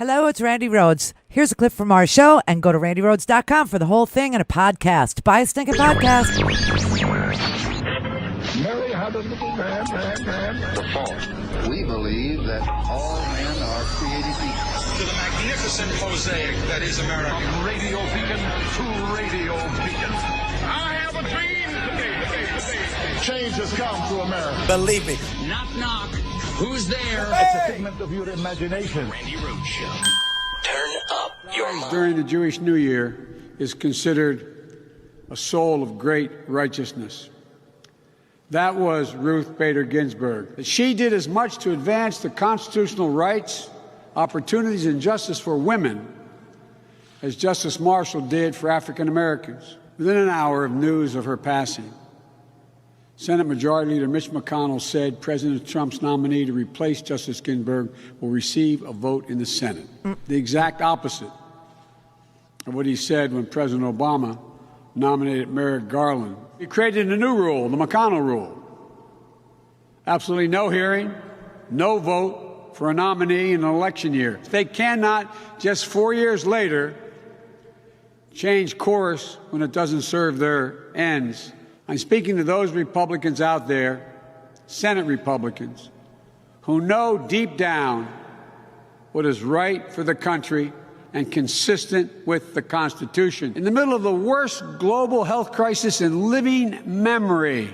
Hello, it's Randi Rhodes. Here's a clip from our show, and go to randyrhodes.com for the whole thing and a podcast. Buy a stinking podcast. Mary had a little man. The fall. We believe that all men are created equal. To the magnificent mosaic that is America. From radio beacon to radio beacon. I have a dream. Change has come to America. Believe me. Knock, knock. Who's there? It's a figment of your imagination. Randi Rhodes Show. Turn up your mind. During the Jewish New Year is considered a soul of great righteousness. That was Ruth Bader Ginsburg. She did as much to advance the constitutional rights, opportunities, and justice for women as Justice Marshall did for African Americans. Within an hour of news of her passing, Senate Majority Leader Mitch McConnell said President Trump's nominee to replace Justice Ginsburg will receive a vote in the Senate. The exact opposite of what he said when President Obama nominated Merrick Garland. He created a new rule, the McConnell rule. Absolutely no hearing, no vote for a nominee in an election year. They cannot, just 4 years later, change course when it doesn't serve their ends. I'm speaking to those Republicans out there, Senate Republicans, who know deep down what is right for the country and consistent with the Constitution. In the middle of the worst global health crisis in living memory,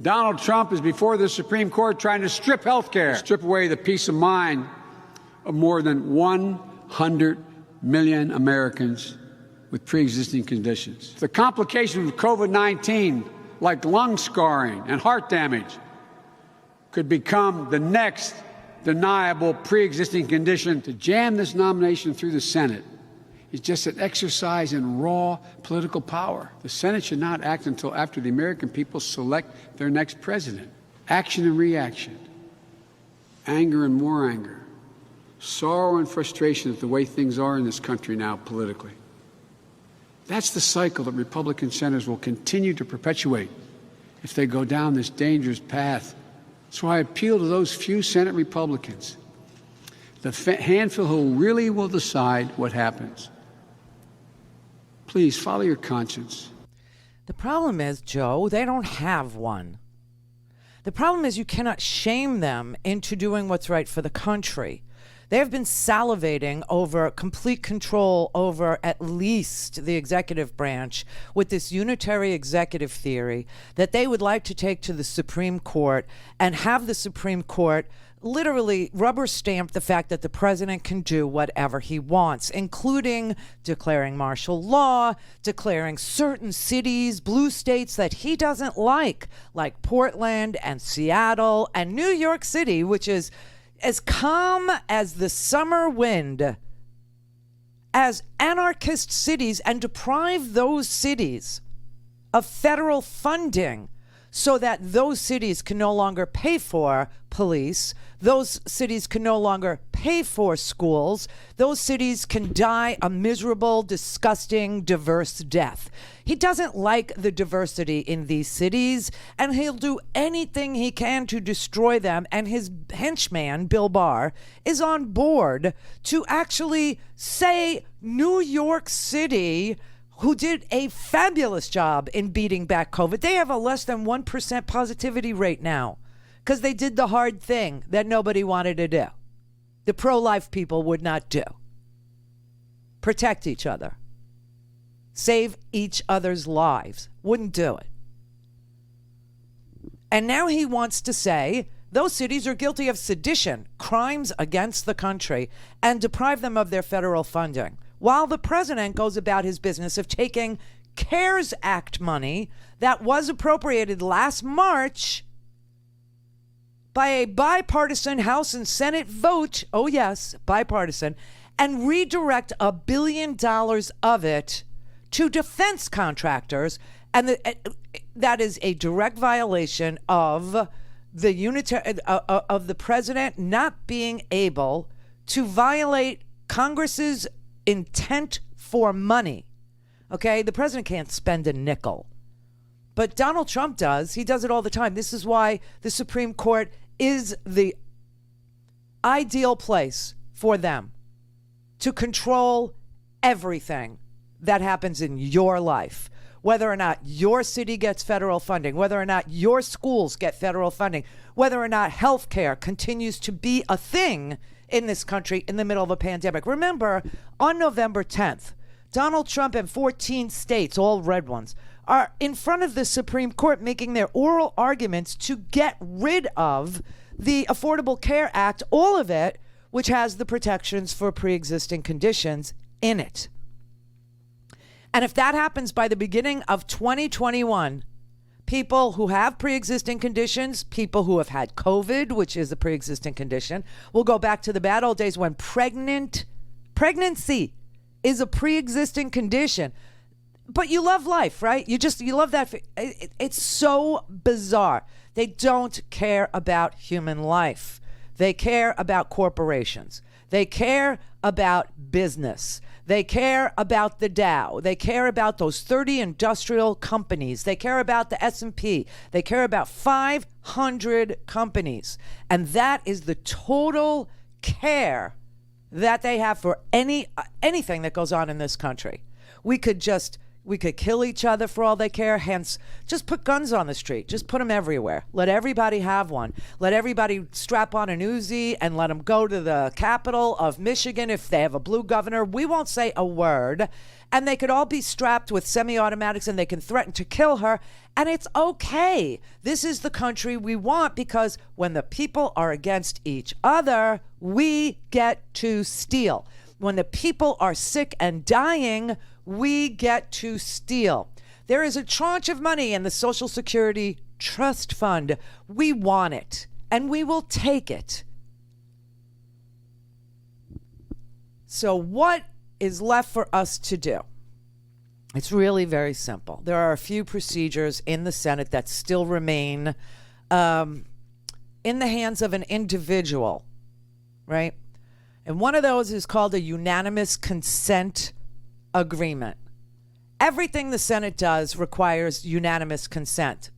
Donald Trump is before the Supreme Court trying to strip health care, strip away the peace of mind of more than 100 million Americans with pre-existing conditions. The complications of COVID-19, like lung scarring and heart damage, could become the next deniable pre-existing condition. To jam this nomination through the Senate is just an exercise in raw political power. The Senate should not act until after the American people select their next president. Action and reaction, anger and more anger, sorrow and frustration at the way things are in this country now politically. That's the cycle that Republican senators will continue to perpetuate if they go down this dangerous path. So I appeal to those few Senate Republicans, the handful who really will decide what happens. Please follow your conscience. The problem is, Joe, they don't have one. The problem is you cannot shame them into doing what's right for the country. They have been salivating over complete control over at least the executive branch with this unitary executive theory that they would like to take to the Supreme Court and have the Supreme Court literally rubber stamp the fact that the president can do whatever he wants, including declaring martial law, declaring certain cities, blue states that he doesn't like Portland and Seattle and New York City, which is as calm as the summer wind, as anarchist cities, and deprive those cities of federal funding so that those cities can no longer pay for police, those cities can no longer pay for schools, those cities can die a miserable, disgusting, diverse death. He doesn't like the diversity in these cities, and he'll do anything he can to destroy them, and his henchman, Bill Barr, is on board to actually say New York City, who did a fabulous job in beating back COVID. They have a less than 1% positivity rate now because they did the hard thing that nobody wanted to do. The pro-life people would not do. Protect each other. Save each other's lives. Wouldn't do it. And now he wants to say those cities are guilty of sedition, crimes against the country, and deprive them of their federal funding, while the president goes about his business of taking CARES Act money that was appropriated last March by a bipartisan House and Senate vote, oh yes, bipartisan, and redirect $1 billion of it to defense contractors. And that is a direct violation of the president not being able to violate Congress's intent for money. Okay, the president can't spend a nickel, but Donald Trump does. He does it all the time. This is why the Supreme Court is the ideal place for them to control everything that happens in your life, whether or not your city gets federal funding, whether or not your schools get federal funding, whether or not healthcare continues to be a thing in this country in the middle of a pandemic. Remember, on November 10th, Donald Trump and 14 states, all red ones, are in front of the Supreme Court making their oral arguments to get rid of the Affordable Care Act, all of it, which has the protections for pre-existing conditions in it. And if that happens by the beginning of 2021, people who have pre-existing conditions, people who have had COVID, which is a pre-existing condition, will go back to the bad old days when pregnancy is a pre-existing condition. But you love life, right? You love that. It's so bizarre. They don't care about human life. They care about corporations. They care about business. They care about the Dow. They care about those 30 industrial companies. They care about the S&P. They care about 500 companies. And that is the total care that they have for anything that goes on in this country. We could kill each other for all they care. Hence, just put guns on the street. Just put them everywhere. Let everybody have one. Let everybody strap on an Uzi and let them go to the capital of Michigan if they have a blue governor. We won't say a word. And they could all be strapped with semi-automatics and they can threaten to kill her. And it's okay. This is the country we want, because when the people are against each other, we get to steal. When the people are sick and dying, we get to steal. There is a tranche of money in the Social Security Trust Fund. We want it, and we will take it. So what is left for us to do? It's really very simple. There are a few procedures in the Senate that still remain in the hands of an individual, right? And one of those is called a unanimous consent agreement. Everything the Senate does requires unanimous consent.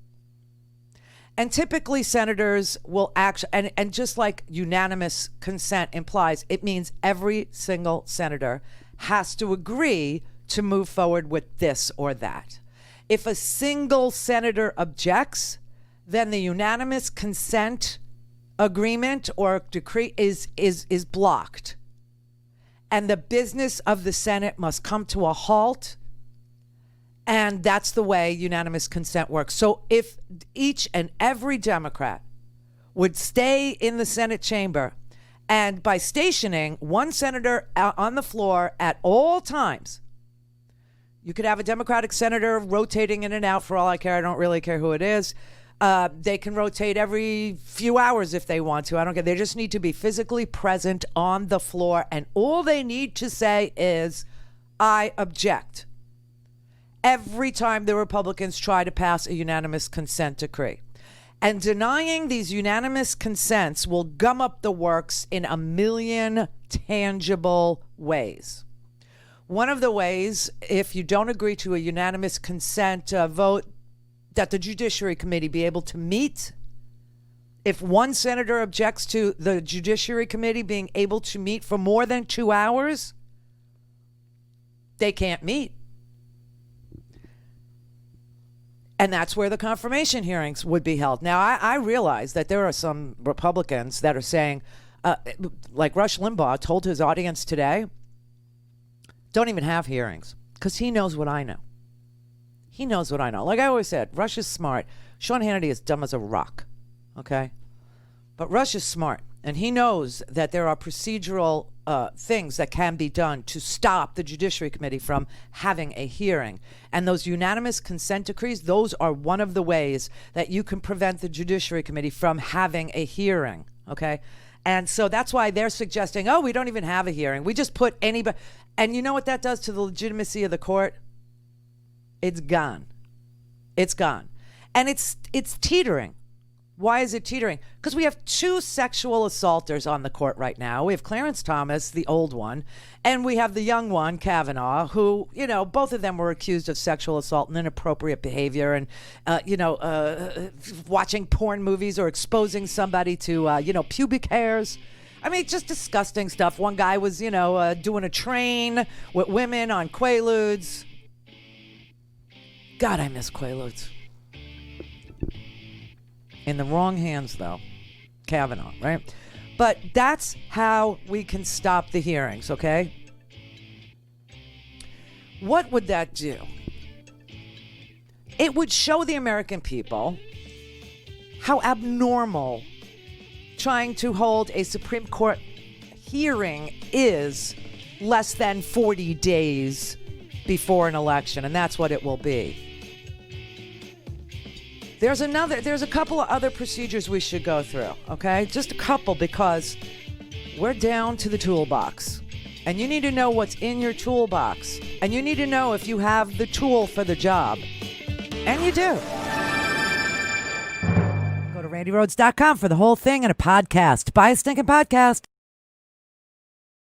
And typically senators will and just like unanimous consent implies, it means every single senator has to agree to move forward with this or that. If a single senator objects, then the unanimous consent agreement or decree is blocked. And the business of the Senate must come to a halt. And that's the way unanimous consent works. So if each and every Democrat would stay in the Senate chamber, and by stationing one senator on the floor at all times, you could have a Democratic senator rotating in and out for all I care. I don't really care who it is. They can rotate every few hours if they want to. I don't care. They just need to be physically present on the floor. And all they need to say is, I object. Every time the Republicans try to pass a unanimous consent decree. And denying these unanimous consents will gum up the works in a million tangible ways. One of the ways, if you don't agree to a unanimous consent vote, that the Judiciary Committee be able to meet. If one senator objects to the Judiciary Committee being able to meet for more than 2 hours, they can't meet. And that's where the confirmation hearings would be held. Now, I realize that there are some Republicans that are saying, like Rush Limbaugh told his audience today, don't even have hearings, because he knows what I know. He knows what I know. Like I always said, Rush is smart. Sean Hannity is dumb as a rock, okay? But Rush is smart, and he knows that there are procedural things that can be done to stop the Judiciary Committee from having a hearing. And those unanimous consent decrees, those are one of the ways that you can prevent the Judiciary Committee from having a hearing, okay? And so that's why they're suggesting, we don't even have a hearing. We just put anybody. And you know what that does to the legitimacy of the court? It's gone. It's gone. And it's teetering. Why is it teetering? Because we have 2 sexual assaulters on the court right now. We have Clarence Thomas, the old one, and we have the young one, Kavanaugh, who, both of them were accused of sexual assault and inappropriate behavior and, watching porn movies or exposing somebody to, pubic hairs. I mean, just disgusting stuff. One guy was, doing a train with women on Quaaludes. God, I miss Quaaludes. In the wrong hands, though. Kavanaugh, right? But that's how we can stop the hearings, okay? What would that do? It would show the American people how abnormal trying to hold a Supreme Court hearing is less than 40 days before an election, and that's what it will be. There's a couple of other procedures we should go through, okay? Just a couple, because we're down to the toolbox. And you need to know what's in your toolbox. And you need to know if you have the tool for the job. And you do. Go to RandiRhodes.com for the whole thing and a podcast. Buy a stinking podcast.